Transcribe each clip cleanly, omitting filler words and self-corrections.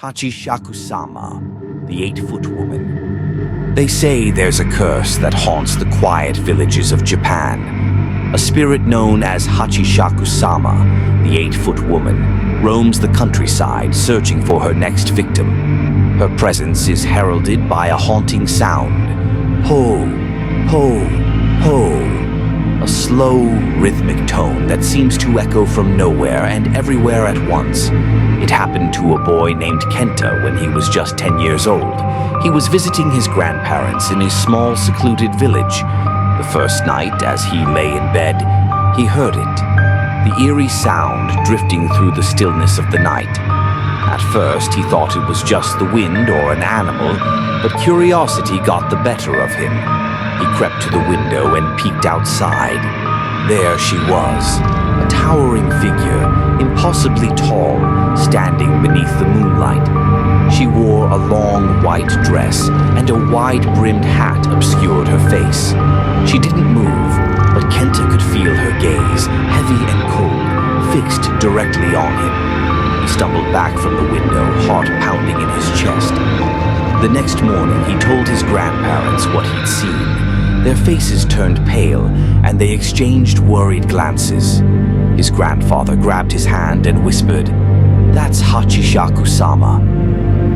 Hachishaku-sama, the 8-foot woman. They say there's a curse that haunts the quiet villages of Japan. A spirit known as Hachishaku-sama, the 8-foot woman, roams the countryside searching for her next victim. Her presence is heralded by a haunting sound. Ho, ho, ho. A slow, rhythmic tone that seems to echo from nowhere and everywhere at once. It happened to a boy named Kenta when he was just 10 years old. He was visiting his grandparents in a small, secluded village. The first night, as he lay in bed, he heard it. The eerie sound drifting through the stillness of the night. At first, he thought it was just the wind or an animal, but curiosity got the better of him. He crept to the window and peeked outside. There she was, a towering figure, impossibly tall, standing beneath the moonlight. She wore a long white dress, and a wide-brimmed hat obscured her face. She didn't move, but Kenta could feel her gaze, heavy and cold, fixed directly on him. He stumbled back from the window, heart pounding in his chest. The next morning, he told his grandparents what he'd seen. Their faces turned pale, and they exchanged worried glances. His grandfather grabbed his hand and whispered, "That's Hachishaku-sama.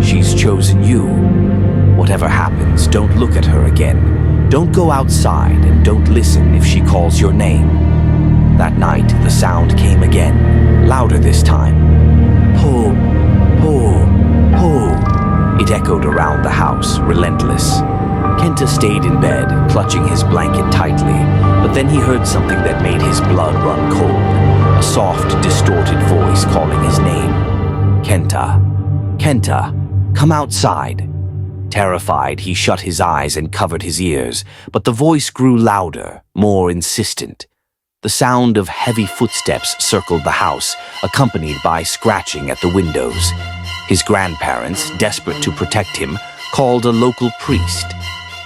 She's chosen you. Whatever happens, don't look at her again. Don't go outside, and don't listen if she calls your name." That night, the sound came again, louder this time. Ho, ho, ho. It echoed around the house, relentless. Kenta stayed in bed, clutching his blanket tightly, but then he heard something that made his blood run cold. A soft, distorted voice calling his name. Kenta, Kenta, come outside. Terrified, he shut his eyes and covered his ears, but the voice grew louder, more insistent. The sound of heavy footsteps circled the house, accompanied by scratching at the windows. His grandparents, desperate to protect him, called a local priest.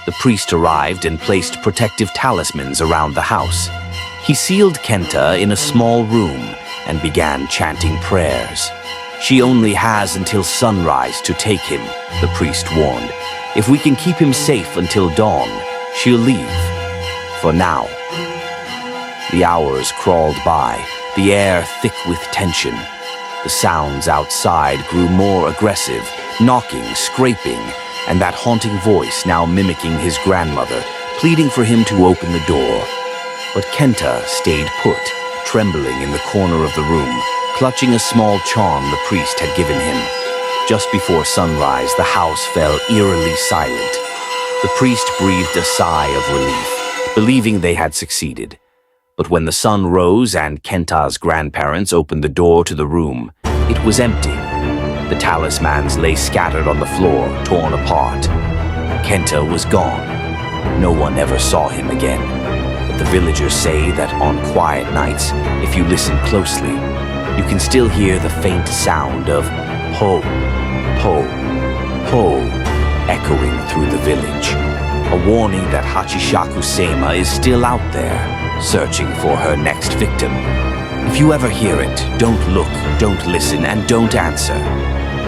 The priest arrived and placed protective talismans around the house. He sealed Kenta in a small room and began chanting prayers. "She only has until sunrise to take him," the priest warned. "If we can keep him safe until dawn, she'll leave. For now." The hours crawled by, the air thick with tension. The sounds outside grew more aggressive, knocking, scraping, and that haunting voice now mimicking his grandmother, pleading for him to open the door. But Kenta stayed put, trembling in the corner of the room, clutching a small charm the priest had given him. Just before sunrise, the house fell eerily silent. The priest breathed a sigh of relief, believing they had succeeded. But when the sun rose and Kenta's grandparents opened the door to the room, it was empty. The talismans lay scattered on the floor, torn apart. Kenta was gone. No one ever saw him again. But the villagers say that on quiet nights, if you listen closely, you can still hear the faint sound of ho, ho, ho echoing through the village. A warning that Hachishaku-sama is still out there, searching for her next victim. If you ever hear it, don't look, don't listen, and don't answer.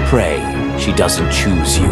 Pray she doesn't choose you.